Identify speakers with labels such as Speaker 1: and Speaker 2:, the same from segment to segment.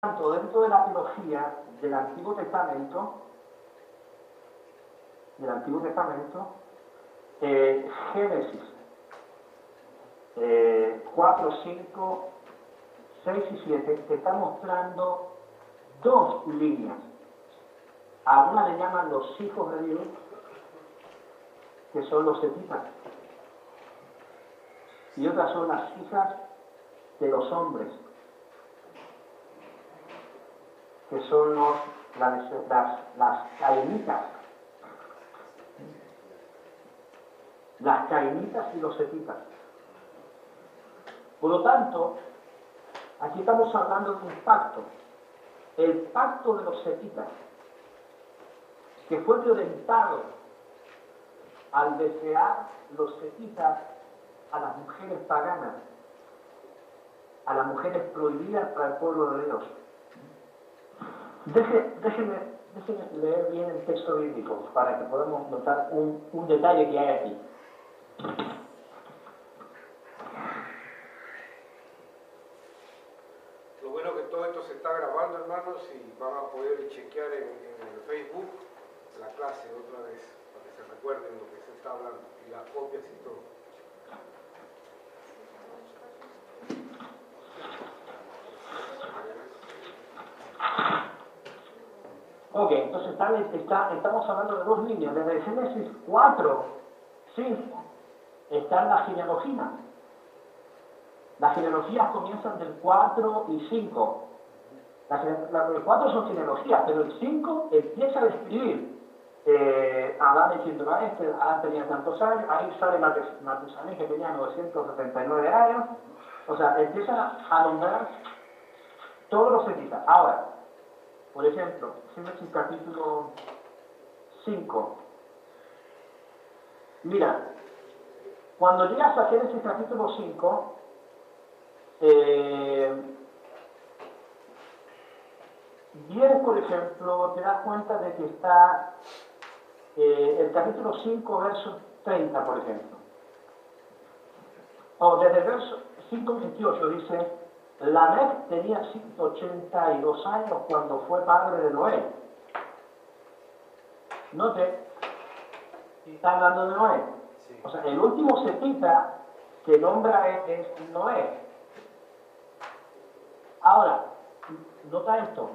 Speaker 1: tanto, dentro de la teología del Antiguo Testamento, Génesis 4, 5, 6 y 7 te está mostrando dos líneas. A una le llaman los hijos de Dios, que son los setitas, y otras son las hijas de los hombres, que son las cainitas. Las cainitas y los setitas. Por lo tanto, aquí estamos hablando de un pacto. El pacto de los setitas, que fue violentado al desear los setitas a las mujeres paganas, a las mujeres prohibidas para el pueblo de Dios. Déjenme leer bien el texto bíblico para que podamos notar un detalle que hay aquí.
Speaker 2: Lo bueno que todo esto se está grabando, hermanos, y van a poder chequear en el Facebook la clase otra vez, para que se recuerden lo que se está hablando, y las copias y todo.
Speaker 1: Ok, entonces estamos hablando de dos líneas. Desde Génesis 4, 5, están las genealogías. Las genealogías comienzan del 4 y 5. El 4 son genealogías, pero el 5 empieza a describir Adán diciendo a Adán tenía tantos años, ahí sale Matusalén que tenía 979 años. O sea, empieza a nombrar todos los setitas. Ahora, por ejemplo, Génesis capítulo 5. Mira, cuando llegas a Génesis capítulo 5, vienes, por ejemplo, te das cuenta de que está el capítulo 5, verso 30, por ejemplo. O desde el verso 5, 28 dice: Lamec tenía 182 años cuando fue padre de Noé. Note, está hablando de Noé.
Speaker 2: Sí.
Speaker 1: O sea, el último setita que nombra es Noé. Ahora, nota esto.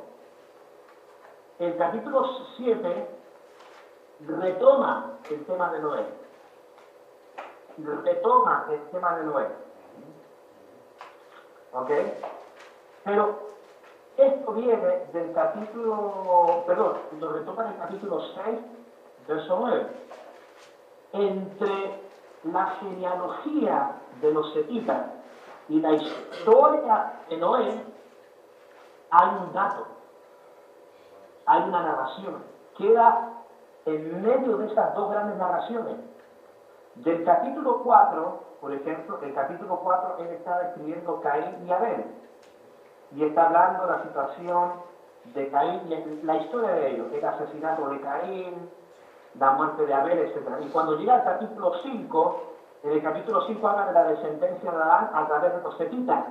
Speaker 1: El capítulo 7 retoma el tema de Noé. ¿Ok? Pero esto viene del capítulo, lo retoma en el capítulo 6, verso 9. Entre la genealogía de los setitas y la historia de Noé hay un dato, hay una narración. Queda en medio de esas dos grandes narraciones. Del capítulo 4, por ejemplo, el capítulo 4 él está describiendo Caín y Abel. Y está hablando de la situación de Caín y la historia de ellos, el asesinato de Caín, la muerte de Abel, etc. Y cuando llega al capítulo 5, en el capítulo 5 habla de la descendencia de Adán a través de los setitas.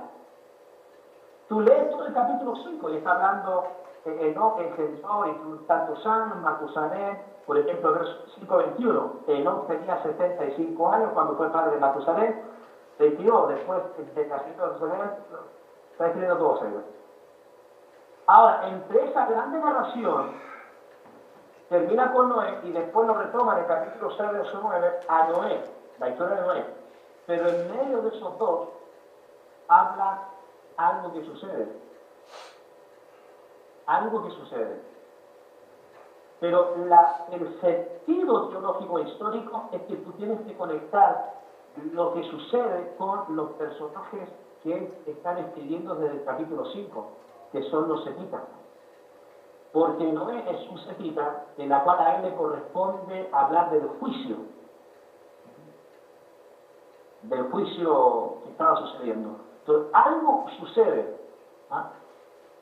Speaker 1: Tú lees todo el capítulo 5 y está hablando Enoc engendró y tantos años, Matusalén, por ejemplo, el verso 5:21, Enoc tenía 75 años cuando fue padre de Matusalén, 22, después de nacimiento de Matusalén, está escribiendo todos ellos. Ahora, entre esa grande narración, termina con Noé y después lo retoma en el capítulo 6, verso 9, a Noé, la historia de Noé. Pero en medio de esos dos, habla algo que sucede. Algo que sucede. Pero el sentido teológico e histórico es que tú tienes que conectar lo que sucede con los personajes que están escribiendo desde el capítulo 5, que son los setitas. Porque Noé es un setita en la cual a él le corresponde hablar del juicio que estaba sucediendo. Entonces, algo sucede. ¿Ah?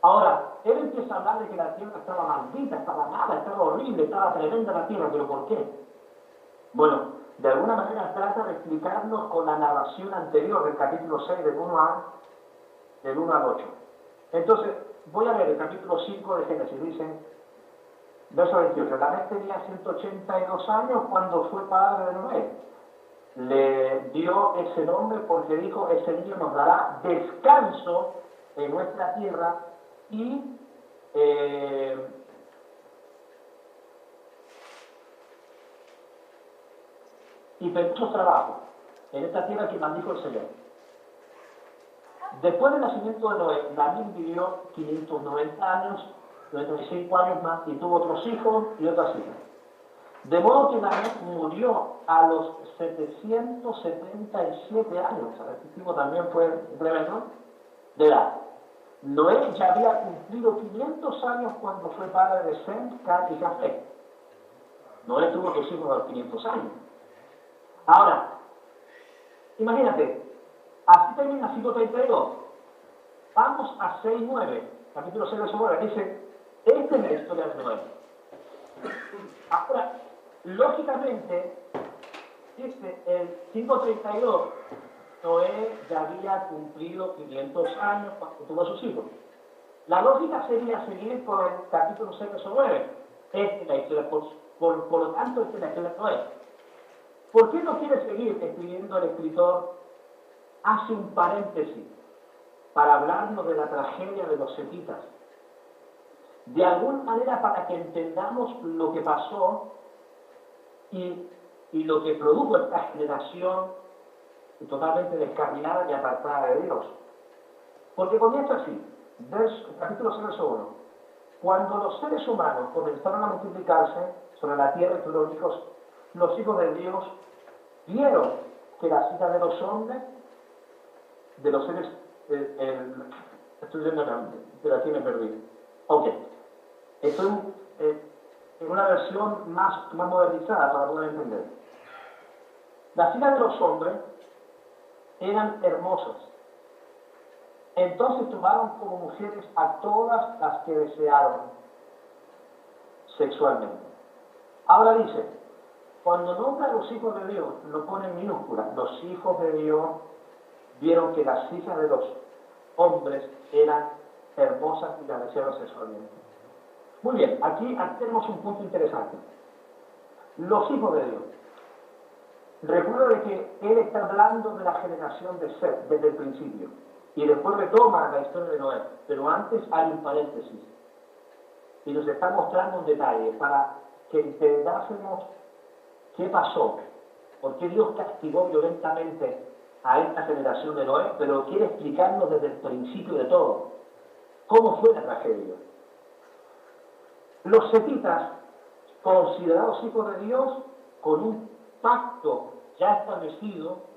Speaker 1: Ahora, él empieza a hablar de que la tierra estaba maldita, estaba mala, estaba horrible, estaba tremenda la tierra, pero ¿por qué? Bueno, de alguna manera trata de explicarnos con la narración anterior del capítulo 6, del 1 al 8. Entonces, voy a leer el capítulo 5 de Génesis, dice, verso 28, Lamec tenía 182 años cuando fue padre de Noé. Le dio ese nombre porque dijo, ese niño nos dará descanso en nuestra tierra y muchos trabajos en esta tierra que maldijo el Señor. Después del nacimiento de Noé, Lamec vivió 590 años, 95 años más, y tuvo otros hijos y otras hijas. De modo que Lamec murió a los 777 años, el tipo también fue tremendo, de edad. Noé ya había cumplido 500 años cuando fue padre de Sem, Cam y Jafet. Noé tuvo dos hijos a los 500 años. Ahora, imagínate, así termina 5:32. Vamos a 6:9, capítulo 6 de 9, dice, esta es la historia de Noé. Ahora, lógicamente, dice, el 5:32, Noé ya había cumplido 500 años cuando tuvo a sus hijos. La lógica sería seguir por el capítulo 6 de 9. Esta es la historia, por lo tanto, esta es la historia de Noé. ¿Por qué no quiere seguir escribiendo el escritor? Hace un paréntesis para hablarnos de la tragedia de los setitas. De alguna manera para que entendamos lo que pasó y lo que produjo esta generación totalmente descarrilada y apartada de Dios. Porque comienza así, capítulo 6, verso 1. Cuando los seres humanos comenzaron a multiplicarse sobre la tierra y tuvieron hijos, los hijos de Dios vieron que las hijas de los hombres, de los seres, estoy viendo acá, pero aquí me perdí. Ok, estoy en una versión más modernizada para poder entender. Las hijas de los hombres eran hermosas. Entonces tomaron como mujeres a todas las que desearon sexualmente. Ahora dice, cuando nombra a los hijos de Dios, lo pone en minúscula. Los hijos de Dios vieron que las hijas de los hombres eran hermosas y las desearon sexualmente. Muy bien, aquí tenemos un punto interesante. Los hijos de Dios. Recuerda de que él está hablando de la generación de Seth desde el principio. Y después retoma la historia de Noé. Pero antes hay un paréntesis. Y nos está mostrando un detalle para que entendásemos qué pasó. ¿Por qué Dios castigó violentamente a esta generación de Noé? Pero quiere explicarnos desde el principio de todo. ¿Cómo fue la tragedia? Los setitas, considerados hijos de Dios, con un pacto ya establecido,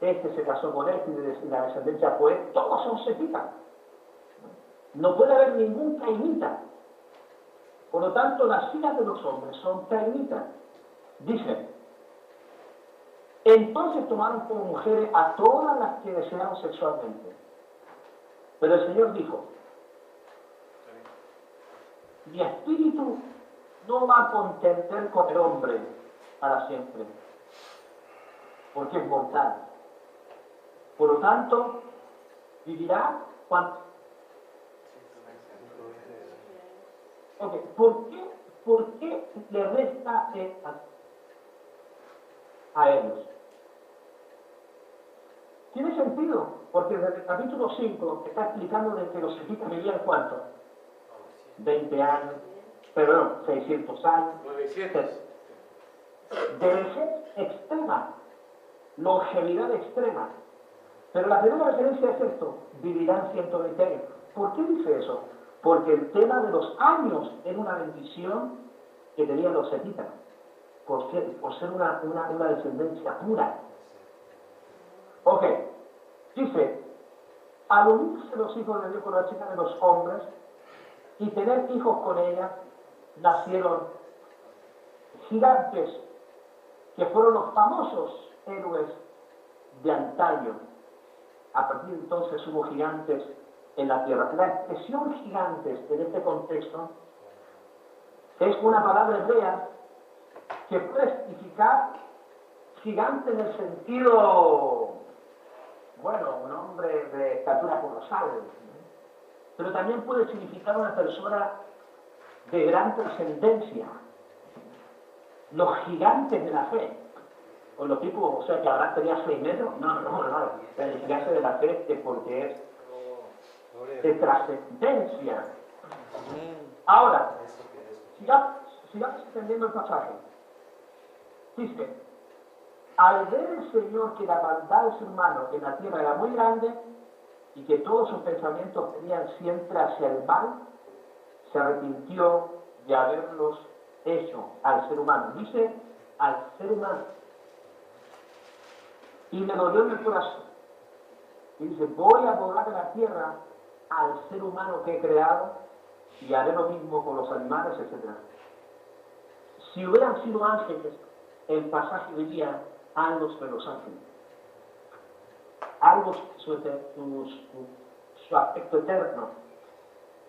Speaker 1: este se casó con este y la descendencia fue, todos son setitas. No puede haber ningún cainita. Por lo tanto, las hijas de los hombres son cainitas. Dicen, entonces tomaron como mujeres a todas las que desearon sexualmente. Pero el Señor dijo, mi espíritu no va a contender con el hombre para siempre, porque es mortal. Por lo tanto, vivirá cuando... Okay. ¿Por qué le resta a ellos? Tiene sentido, porque desde el capítulo 5 está explicando de que los setitas vivían ¿cuánto? 20 años, perdón, 600 años.
Speaker 2: 900.
Speaker 1: De vejez extrema, longevidad extrema. Pero la primera referencia es esto, vivirán 120 años. ¿Por qué dice eso? Porque el tema de los años era una bendición que tenían los setitas, por ser una descendencia pura. Ok, dice, al unirse los hijos de Dios con la chica de los hombres y tener hijos con ella, nacieron gigantes que fueron los famosos héroes de antaño. A partir de entonces hubo gigantes en la tierra. La expresión gigantes en este contexto es una palabra hebrea que puede significar gigante en el sentido, bueno, un hombre de estatura colosal, pero también puede significar una persona de gran trascendencia. Los gigantes de la fe, o los tipos, o sea, que Abraham tenía 6 metros, no. El gigante de la fe es porque es de trascendencia. Ahora, sigamos entendiendo el pasaje. Dice, al ver el Señor que la maldad de su hermano en la tierra era muy grande y que todos sus pensamientos tenían siempre hacia el mal, se arrepintió de haberlos hecho al ser humano. Dice, al ser humano. Y me dolió en el corazón. Y dice, voy a borrar de la tierra al ser humano que he creado y haré lo mismo con los animales, etc. Si hubieran sido ángeles, el pasaje diría algo sobre los ángeles. Algo sobre su aspecto eterno.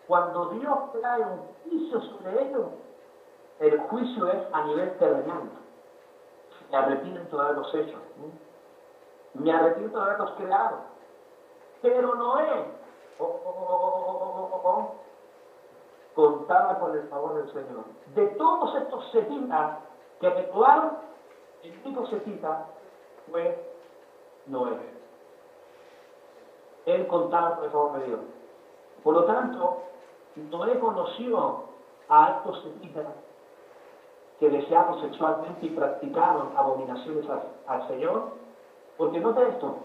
Speaker 1: Cuando Dios trae un juicio sobre ellos, el juicio es a nivel terrenal. Me arrepiento de haberlos hecho. Me arrepiento de haberlos creado. Pero Noé contaba con el favor del Señor. De todos estos setitas que actuaron, el único setita fue Noé. Él contaba con el favor de Dios. Por lo tanto, Noé conoció a estos setitas que deseaban sexualmente y practicaron abominaciones al Señor, porque nota esto,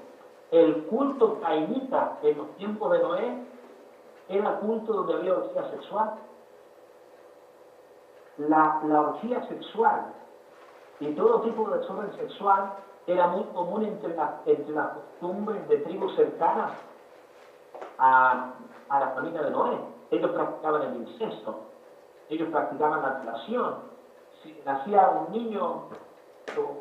Speaker 1: el culto cainita en los tiempos de Noé era culto donde había orgía sexual. La orgía sexual y todo tipo de desorden sexual era muy común entre las costumbres de tribus cercanas a la familia de Noé. Ellos practicaban el incesto, ellos practicaban la violación. Si nacía un niño,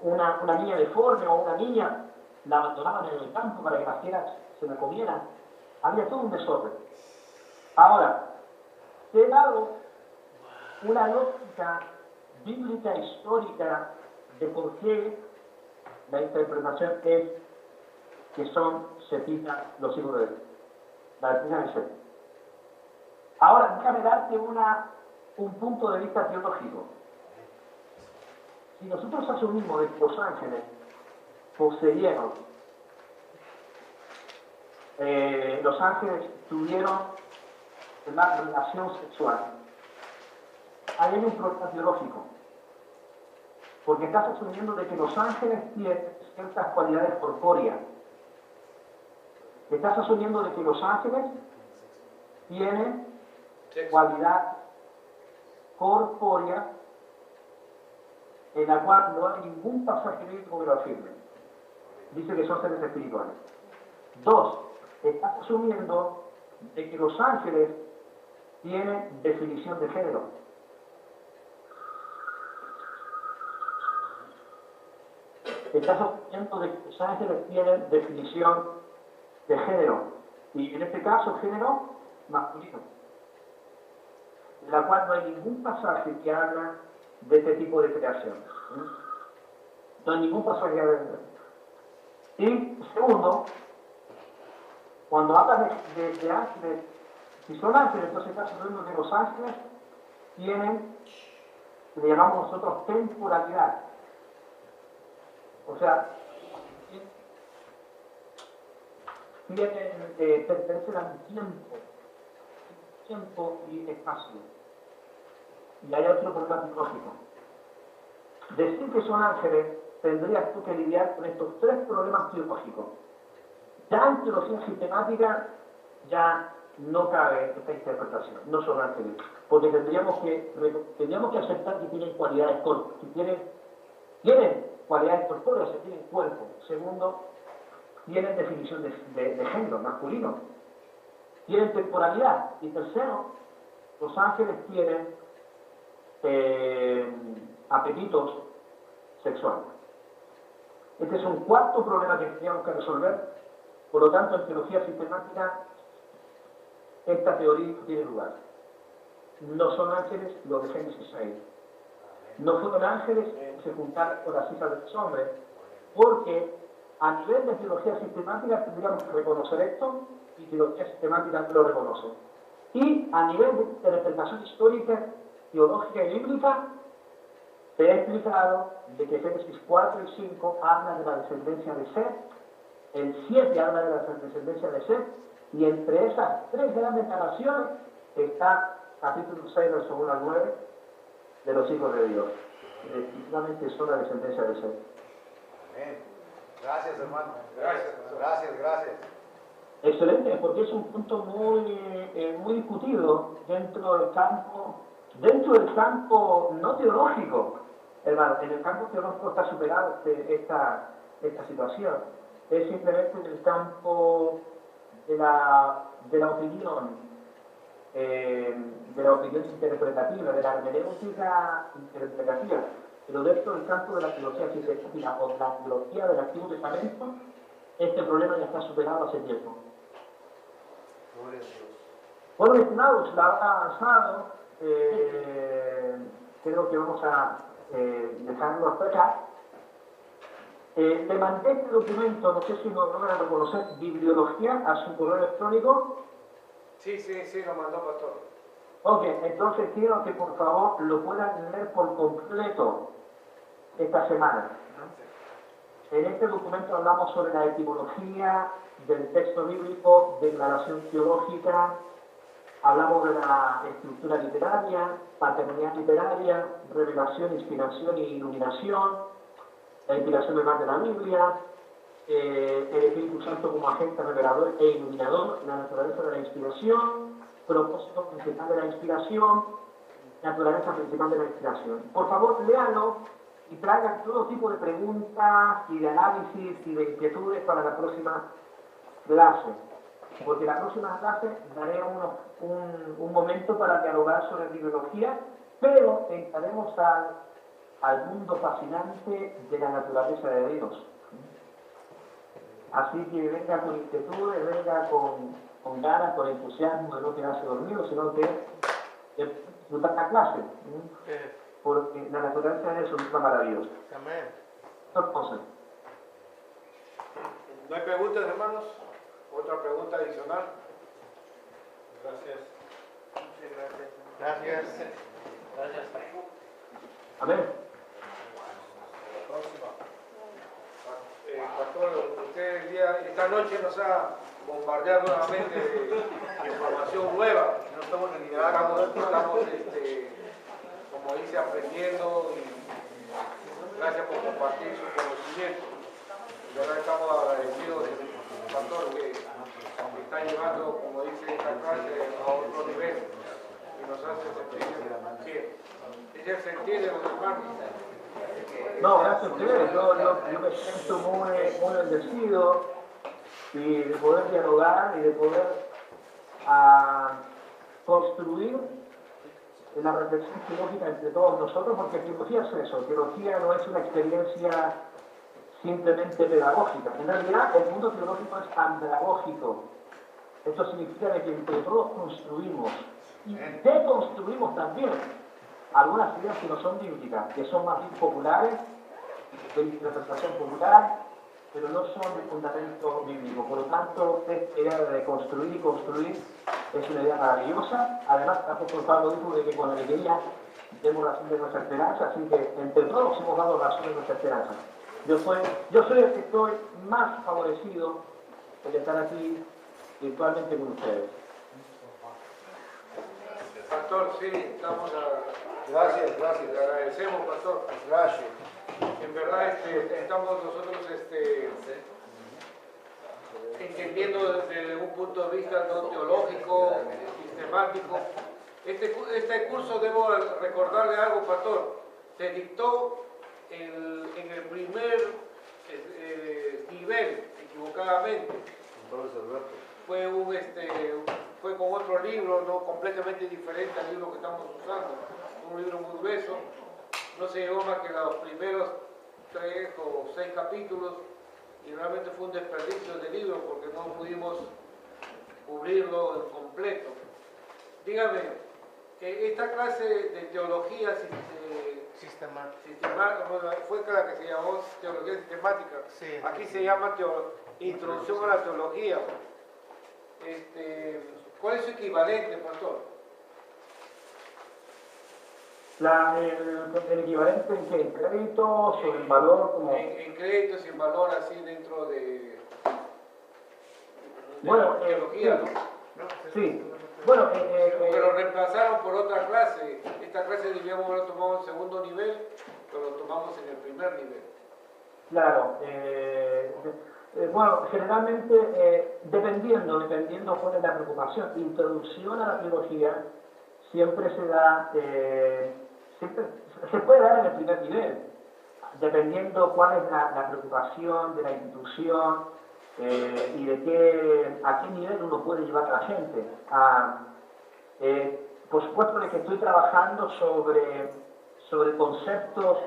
Speaker 1: una niña deforme o una niña, la abandonaban en el campo para que las fieras se la comieran. Había todo un desorden. Ahora, te he dado una lógica bíblica histórica de por qué la interpretación es que son setitas los hijos de Dios. La definición es esta. Ahora, déjame darte un punto de vista teológico. Si nosotros asumimos de que los ángeles poseyeron, los ángeles tuvieron una relación sexual, ahí hay un problema teológico, porque estás asumiendo de que los ángeles tienen ciertas cualidades corpóreas. Estás asumiendo de que los ángeles tienen cualidad corpórea en la cual no hay ningún pasaje bíblico que lo afirme. Dice que son seres espirituales. 2. Estás asumiendo de que los ángeles tienen definición de género. Estás asumiendo de que los ángeles tienen definición de género. Y en este caso, género masculino. En la cual no hay ningún pasaje que habla de este tipo de creación. No hay ningún pasaje que hable de eso. Y segundo, cuando hablas de ángeles, si son ángeles, entonces estás asumiendo que los ángeles tienen, le llamamos nosotros temporalidad. O sea, pertenecen al tiempo y espacio. Y hay otro problema teológico. Decir que son ángeles, tendrías tú que lidiar con estos 3 problemas teológicos. Ya en teología sistemática ya no cabe esta interpretación, no son ángeles, porque tendríamos que aceptar que tienen cualidades corpóreas, tienen cualidades corpóreas, tienen cuerpo. Segundo, tienen definición de género masculino, tienen temporalidad. Y tercero, los ángeles tienen apetitos sexuales. Este es un 4º problema que teníamos que resolver. Por lo tanto, en teología sistemática, esta teoría tiene lugar. No son ángeles los de Génesis 6. No fueron ángeles que se juntaron con las hijas de los hombres, porque a nivel de teología sistemática tendríamos que reconocer esto, y teología sistemática no lo reconoce. Y a nivel de interpretación histórica, teológica y bíblica, se ha explicado de que Génesis 4 y 5 habla de la descendencia de Seth, el 7 habla de la descendencia de Seth, y entre esas tres grandes narraciones está capítulo 6, verso 1 al 9, de los hijos de Dios. Definitivamente son la descendencia de Seth.
Speaker 3: Amén. Gracias, hermano. Gracias.
Speaker 1: Excelente, porque es un punto muy discutido dentro del campo no teológico. Hermano, en el campo teológico está superado esta situación. Es simplemente en el campo de la opinión, interpretativa, de la hermenéutica interpretativa. Pero dentro del campo de la teología sistemática o la teología del Antiguo Testamento, este problema ya está superado hace tiempo. Bueno, estimados, la hora ha avanzado. Creo que vamos a dejarlo hasta acá. Le mandé este documento, no sé si lo van a reconocer, bibliología, a su correo electrónico.
Speaker 2: Sí, lo mandó pastor.
Speaker 1: Ok, entonces quiero que por favor lo puedan leer por completo esta semana. En este documento hablamos sobre la etimología del texto bíblico, declaración teológica, hablamos de la estructura literaria, paternidad literaria, revelación, inspiración e iluminación, la inspiración del mar de la Biblia, el Espíritu Santo como agente revelador e iluminador, la naturaleza de la inspiración, propósito principal de la inspiración, naturaleza principal de la inspiración. Por favor, léanlo y traigan todo tipo de preguntas y de análisis y de inquietudes para la próxima clase. Porque la próxima clase daré un momento para dialogar sobre bibliología, pero entraremos al mundo fascinante de la naturaleza de Dios. Así que venga con inquietudes, venga con ganas, con entusiasmo de no quedarse dormido, sino que disfrutar la clase. Porque la naturaleza de Dios es una maravillosa.
Speaker 4: Amén.
Speaker 1: Entonces,
Speaker 2: ¿no hay preguntas, hermanos? ¿Otra pregunta adicional?
Speaker 4: Gracias. Gracias.
Speaker 1: amén.
Speaker 2: Pastor, usted esta noche nos ha bombardeado nuevamente de información nueva.
Speaker 3: No estamos en liderazgo.
Speaker 2: Estamos como dice, aprendiendo y gracias por compartir su conocimiento. De verdad estamos agradecidos del pastor que está llevando, como dice esta clase, a otro nivel y nos hace sentir bien. Es el sentir de los hermanos.
Speaker 1: No, gracias a ustedes. Yo me siento muy bendecido y de poder dialogar y de poder construir la reflexión teológica entre todos nosotros, porque teología es eso. Teología no es una experiencia simplemente pedagógica. En realidad, el mundo teológico es andragógico. Esto significa de que entre todos construimos y deconstruimos también algunas ideas que no son bíblicas, que son más bien populares, de interpretación popular, pero no son de fundamento bíblico. Por lo tanto, esta idea de construir y construir es una idea maravillosa. Además, el apóstol Pablo dijo de que con alegría demos razón de nuestra esperanza, así que entre todos hemos dado razón de nuestra esperanza. Yo soy el que estoy más favorecido de estar aquí virtualmente con ustedes.
Speaker 2: Pastor, sí, estamos
Speaker 3: Gracias.
Speaker 2: le agradecemos, pastor.
Speaker 3: Gracias.
Speaker 2: En verdad estamos nosotros entendiendo desde un punto de vista no teológico, sistemático. Este curso, debo recordarle algo, pastor, se dictó en el primer nivel, equivocadamente. Fue con otro libro, no completamente diferente al libro que estamos usando, un libro muy grueso. No se llevó más que los primeros 3 o 6 capítulos y realmente fue un desperdicio de libro porque no pudimos cubrirlo en completo. Dígame, esta clase de teología sistemática, fue la que se llamó teología sistemática.
Speaker 4: Sí,
Speaker 2: aquí se llama introducción a la teología. ¿Cuál es su equivalente, pastor?
Speaker 1: El equivalente en qué, en créditos o en valor como...
Speaker 2: En créditos y en valor así dentro de
Speaker 1: Bueno,
Speaker 2: teología,
Speaker 1: sí.
Speaker 2: ¿no?
Speaker 1: Sí. Bueno,
Speaker 2: Pero reemplazaron por otra clase. Esta clase debíamos haberlo tomado en segundo nivel, pero lo tomamos en el primer nivel.
Speaker 1: claro. Bueno, generalmente, dependiendo cuál es la preocupación, introducción a la teología siempre se da, siempre se puede dar en el primer nivel, dependiendo cuál es la preocupación de la institución y a qué nivel uno puede llevar a la gente. Por supuesto de que estoy trabajando sobre conceptos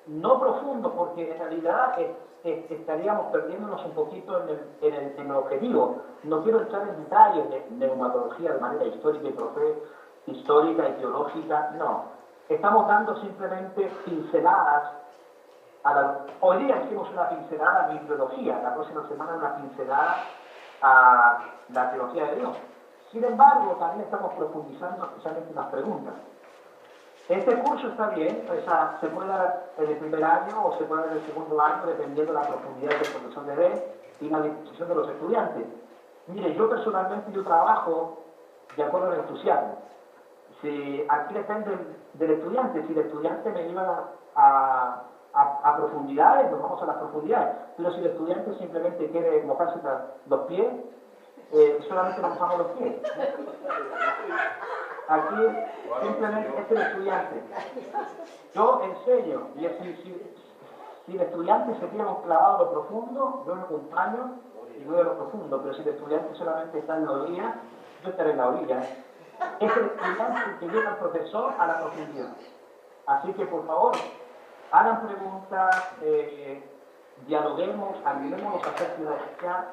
Speaker 1: no profundos, porque en realidad estaríamos perdiéndonos un poquito en el objetivo. No quiero entrar en detalles de neumatología de manera histórica y teológica, no. Estamos dando simplemente pinceladas. Hoy día hicimos una pincelada a bibliología, la próxima semana una pincelada a la teología de Dios. Sin embargo, también estamos profundizando especialmente en las preguntas. Este curso está bien, se puede dar en el primer año o se puede dar en el segundo año, dependiendo de la profundidad del profesor de B y la disposición de los estudiantes. Mire, yo personalmente trabajo de acuerdo al entusiasmo. Aquí depende del estudiante. Si el estudiante me lleva a profundidades, nos vamos a las profundidades. Pero si el estudiante simplemente quiere mojarse los pies, solamente nos mojamos los pies. Aquí simplemente es el estudiante. Yo enseño, y si el estudiante se queda clavado a lo profundo, yo lo acompaño y voy a lo profundo, pero si el estudiante solamente está en la orilla, yo estaré en la orilla. Es el estudiante que lleva al profesor a la profundidad. Así que, por favor, hagan preguntas, dialoguemos, animémonos a hacer teología,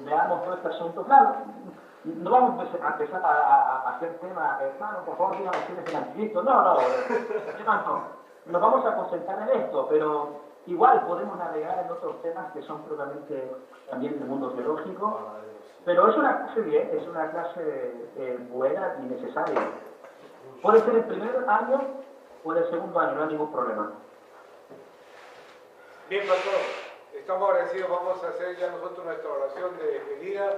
Speaker 1: veamos todo este asunto. Claro, no vamos a empezar a hacer temas, hermano, por favor, díganme quién es el anticristo. No. Nos vamos a concentrar en esto, pero igual podemos navegar en otros temas que son propiamente también del mundo teológico. Pero es una clase bien, es una clase buena y necesaria. Puede ser el primer año o el segundo año, no hay ningún problema.
Speaker 2: Bien, pastor, estamos agradecidos. Vamos a hacer ya nosotros nuestra oración de despedida.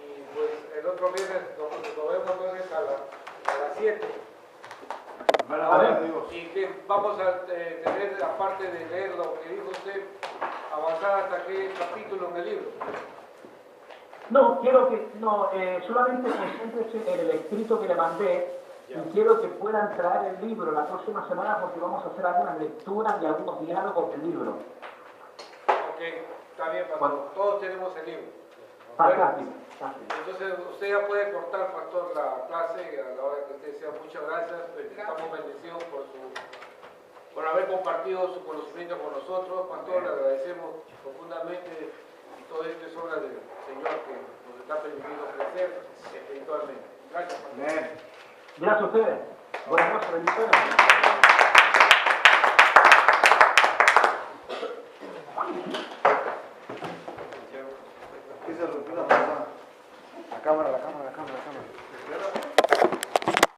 Speaker 2: Y pues el otro viernes nos vemos entonces a las 7. Y que vamos a tener, aparte de leer lo que dijo usted, avanzar hasta qué capítulo en el libro.
Speaker 1: No, solamente concéntrese en el escrito que le mandé y quiero que puedan traer el libro la próxima semana porque vamos a hacer algunas lecturas y algunos diálogos del libro.
Speaker 2: Ok, está bien, pastor.
Speaker 1: Bueno.
Speaker 2: Todos tenemos el libro.
Speaker 1: Fantástico.
Speaker 2: Entonces usted ya puede cortar, pastor, la clase a la hora que usted sea. Muchas gracias. Estamos bendecidos por haber compartido su conocimiento con nosotros. Pastor, le agradecemos profundamente y todo esto es obra del Señor que nos está permitiendo crecer espiritualmente. Gracias, pastor.
Speaker 3: Amén.
Speaker 1: Gracias a ustedes. Buenas noches, bendiciones.